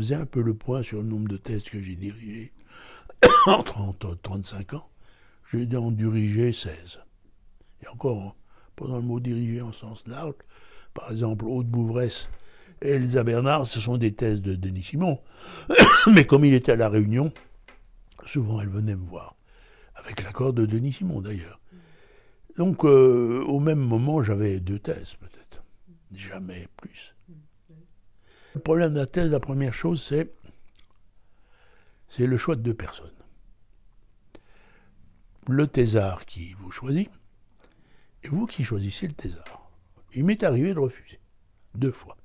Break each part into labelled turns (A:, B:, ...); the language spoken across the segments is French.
A: faisais un peu le point sur le nombre de thèses que j'ai dirigées en 35 ans. J'ai en dirigé 16. Et encore, pendant le mot diriger en sens large, par exemple, Aude Bouvresse et Elsa Bernard, ce sont des thèses de Denis Simon. Mais comme il était à La Réunion, souvent elle venait me voir. Avec l'accord de Denis Simon d'ailleurs. Donc au même moment, j'avais 2 thèses peut-être. Jamais plus. Le problème de la thèse, la première chose, c'est le choix de 2 personnes. Le thésard qui vous choisit, et vous qui choisissez le thésard. Il m'est arrivé de refuser, 2 fois.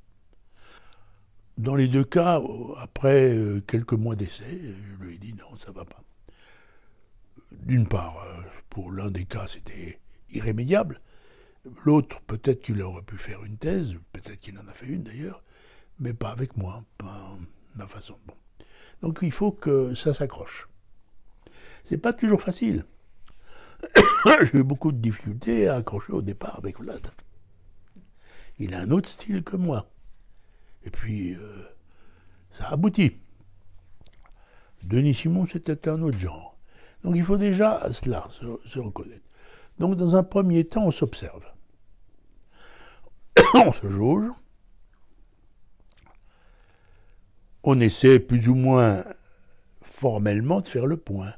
A: Dans les 2 cas, après quelques mois d'essai, je lui ai dit non, ça ne va pas. D'une part, pour l'un des cas, c'était irrémédiable. L'autre, peut-être qu'il aurait pu faire une thèse, peut-être qu'il en a fait une d'ailleurs, mais pas avec moi, pas ma façon. Bon. Donc il faut que ça s'accroche. C'est pas toujours facile. J'ai eu beaucoup de difficultés à accrocher au départ avec Vlad. Il a un autre style que moi. Et puis, ça aboutit. Denis Simon, c'était un autre genre. Donc il faut déjà cela, se reconnaître. Donc dans un premier temps, on s'observe. On se jauge. On essaie plus ou moins formellement de faire le point.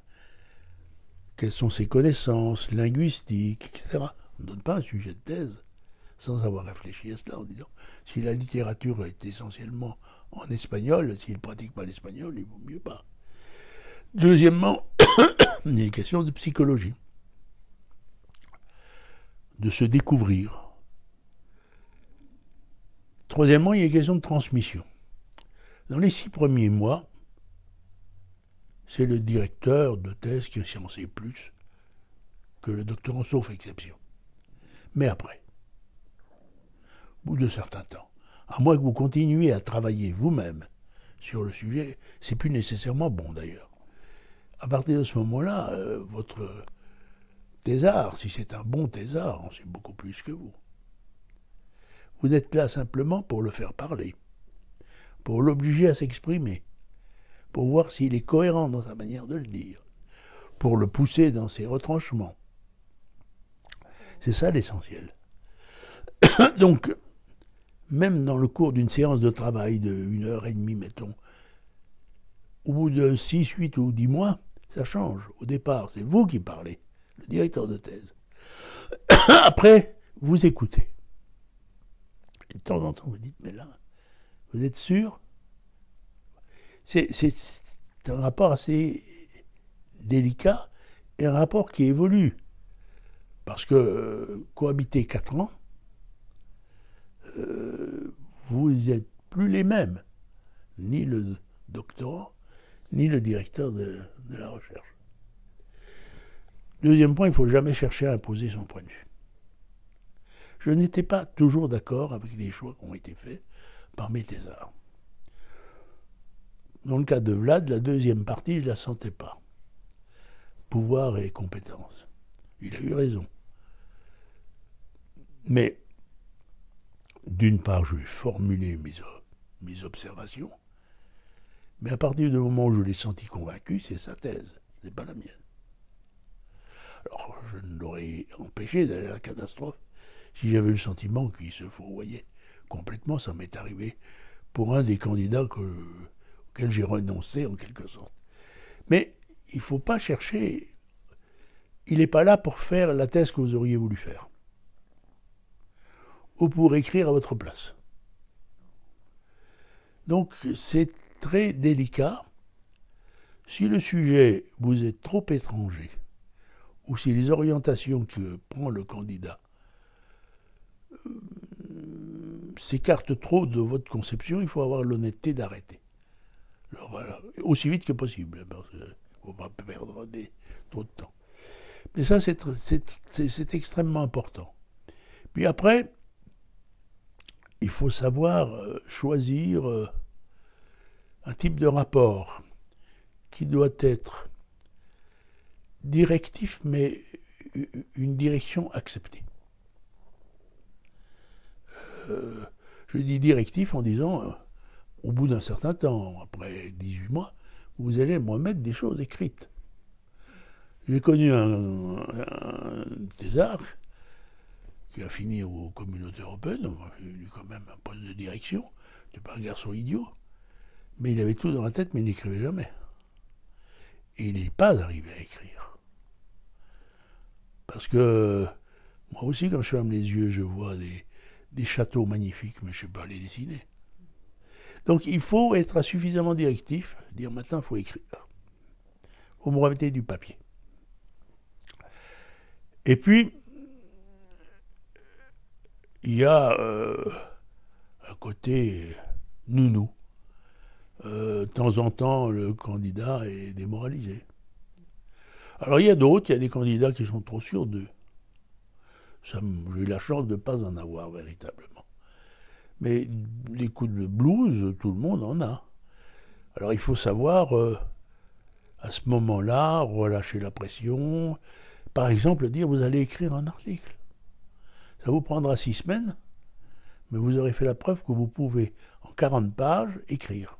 A: Quelles sont ses connaissances linguistiques, etc. On ne donne pas un sujet de thèse sans avoir réfléchi à cela en disant si la littérature est essentiellement en espagnol, s'il ne pratique pas l'espagnol, il vaut mieux pas. Deuxièmement, il y a une question de psychologie, de se découvrir. Troisièmement, il y a une question de transmission. Dans les 6 premiers mois, c'est le directeur de thèse qui en sait plus que le doctorant, sauf exception. Mais après, au bout de certains temps, à moins que vous continuiez à travailler vous-même sur le sujet, c'est plus nécessairement bon d'ailleurs. À partir de ce moment-là, votre thésard, si c'est un bon thésard, en sait beaucoup plus que vous. Vous êtes là simplement pour le faire parler, pour l'obliger à s'exprimer, pour voir s'il est cohérent dans sa manière de le dire, pour le pousser dans ses retranchements. C'est ça l'essentiel. Donc, même dans le cours d'une séance de travail de 1h30, mettons, au bout de 6, 8 ou 10 mois, ça change. Au départ, c'est vous qui parlez, le directeur de thèse. Après, vous écoutez. Et de temps en temps, vous dites, mais là, vous êtes sûr? C'est un rapport assez délicat et un rapport qui évolue. Parce que cohabiter 4 ans, vous n'êtes plus les mêmes, ni le doctorant, ni le directeur de la recherche. Deuxième point, il ne faut jamais chercher à imposer son point de vue. Je n'étais pas toujours d'accord avec les choix qui ont été faits par mes thésards. Dans le cas de Vlad, la deuxième partie, je ne la sentais pas. Pouvoir et compétence. Il a eu raison. Mais, d'une part, je lui ai formulé mes observations, mais à partir du moment où je l'ai senti convaincu, c'est sa thèse, c'est pas la mienne. Alors, je ne l'aurais empêché d'aller à la catastrophe si j'avais le sentiment qu'il se fourvoyait complètement. Ça m'est arrivé pour un des candidats auquel j'ai renoncé en quelque sorte. Mais il ne faut pas chercher. Il n'est pas là pour faire la thèse que vous auriez voulu faire, ou pour écrire à votre place. Donc c'est très délicat. Si le sujet vous est trop étranger, ou si les orientations que prend le candidat s'écartent trop de votre conception, il faut avoir l'honnêteté d'arrêter. Alors, voilà, aussi vite que possible, parce qu'il ne faut pas perdre trop de temps. Mais ça, c'est extrêmement important. Puis après, il faut savoir choisir un type de rapport qui doit être directif, mais une direction acceptée. Je dis directif en disant au bout d'un certain temps, après 18 mois, vous allez me remettre des choses écrites. J'ai connu un thésard qui a fini aux communautés européennes, j'ai eu quand même un poste de direction, c'est pas un garçon idiot, mais il avait tout dans la tête, mais il n'écrivait jamais. Et il n'est pas arrivé à écrire. Parce que moi aussi, quand je ferme les yeux, je vois des châteaux magnifiques, mais je ne sais pas les dessiner. Donc il faut être suffisamment directif, dire maintenant il faut écrire. Il faut me remettre du papier. Et puis, il y a un côté nounou. De temps en temps, le candidat est démoralisé. Alors il y a d'autres, il y a des candidats qui sont trop sûrs d'eux. J'ai eu la chance de ne pas en avoir véritablement. Mais des coups de blues, tout le monde en a. Alors il faut savoir, à ce moment-là, relâcher la pression. Par exemple, dire vous allez écrire un article. Ça vous prendra 6 semaines, mais vous aurez fait la preuve que vous pouvez, en 40 pages, écrire.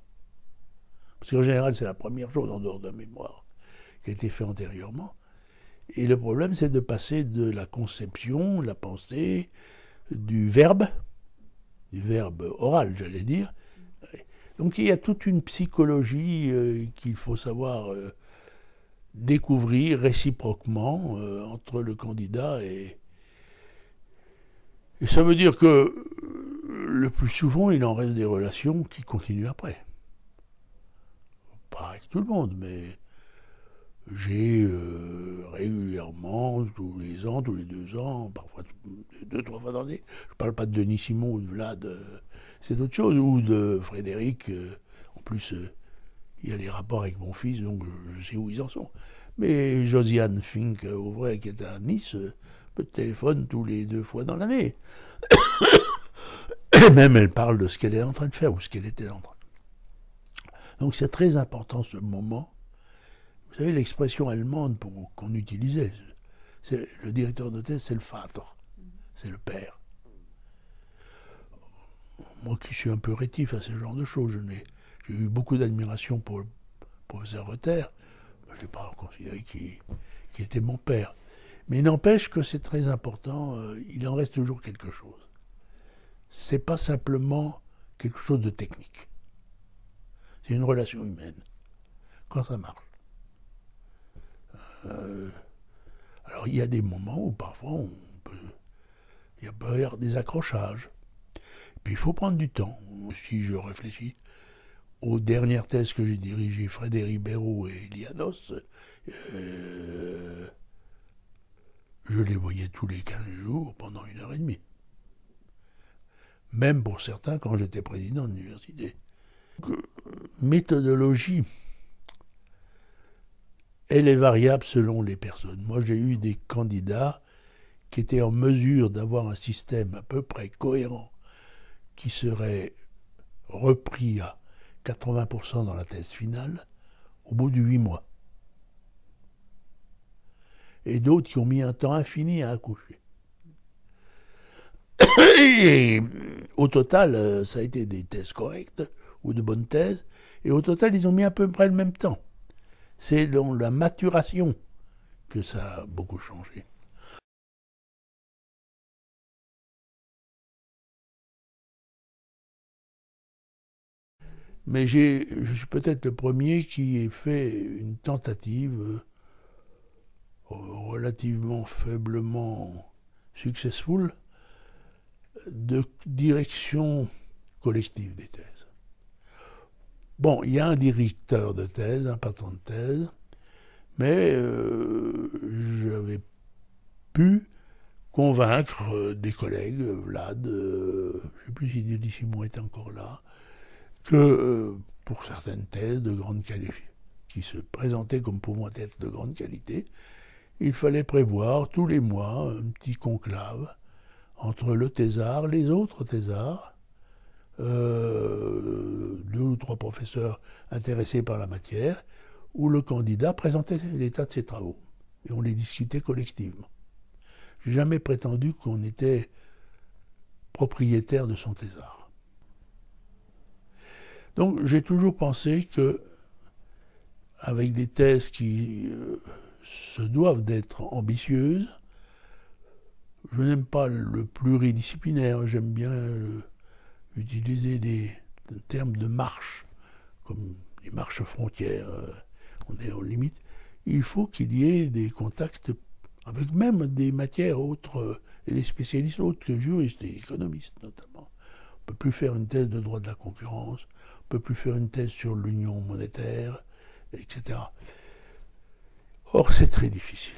A: Parce qu'en général, c'est la première chose en dehors d'un mémoire qui a été fait antérieurement. Et le problème, c'est de passer de la conception, la pensée, du verbe oral, j'allais dire. Donc il y a toute une psychologie qu'il faut savoir découvrir réciproquement entre le candidat et ça veut dire que le plus souvent, il en reste des relations qui continuent après. Pas avec tout le monde, mais j'ai régulièrement, tous les ans, tous les 2 ans, parfois 2-3 fois dans l'année, je ne parle pas de Denis Simon ou de Vlad, c'est autre chose, ou de Frédéric, en plus il y a les rapports avec mon fils, donc je sais où ils en sont. Mais Josiane Fink, au vrai, qui est à Nice, me téléphone tous les 2 fois dans l'année. Et même elle parle de ce qu'elle est en train de faire, ou ce qu'elle était en train de faire. Donc c'est très important ce moment. Vous savez, l'expression allemande qu'on utilisait, le directeur de thèse, c'est le Vater, c'est le père. Moi qui suis un peu rétif à ce genre de choses, j'ai eu beaucoup d'admiration pour le professeur Reuter, je ne l'ai pas considéré qui était mon père. Mais il n'empêche que c'est très important, il en reste toujours quelque chose. C'est pas simplement quelque chose de technique. C'est une relation humaine, quand ça marche. Alors il y a des moments où parfois il peut y avoir des accrochages. Puis il faut prendre du temps. Si je réfléchis aux dernières thèses que j'ai dirigées, Frédéric Béraud et Lianos, je les voyais tous les 15 jours pendant 1h30. Même pour certains quand j'étais président de l'université. Méthodologie, elle est variable selon les personnes. Moi, j'ai eu des candidats qui étaient en mesure d'avoir un système à peu près cohérent qui serait repris à 80% dans la thèse finale au bout de 8 mois. Et d'autres qui ont mis un temps infini à accoucher. Et au total, ça a été des thèses correctes ou de bonnes thèses. Et au total, ils ont mis à peu près le même temps. C'est dans la maturation que ça a beaucoup changé. Mais je suis peut-être le premier qui ait fait une tentative relativement faiblement successful de direction collective des thèses. Bon, il y a un directeur de thèse, un patron de thèse, mais j'avais pu convaincre des collègues, Vlad, je ne sais plus si Denis Simon était encore là, que pour certaines thèses de grande qualité, qui se présentaient comme pouvant être de grande qualité, il fallait prévoir tous les mois un petit conclave entre le thésard, les autres thésards, 2 ou 3 professeurs intéressés par la matière, où le candidat présentait l'état de ses travaux. Et on les discutait collectivement. Je n'ai jamais prétendu qu'on était propriétaire de son thésard. Donc j'ai toujours pensé que, avec des thèses qui se doivent d'être ambitieuses, je n'aime pas le pluridisciplinaire, j'aime bien utiliser des termes de marche, comme les marches frontières, on est aux limites. Il faut qu'il y ait des contacts avec même des matières autres et des spécialistes autres que juristes et économistes notamment. On ne peut plus faire une thèse de droit de la concurrence, on ne peut plus faire une thèse sur l'union monétaire, etc. Or, c'est très difficile.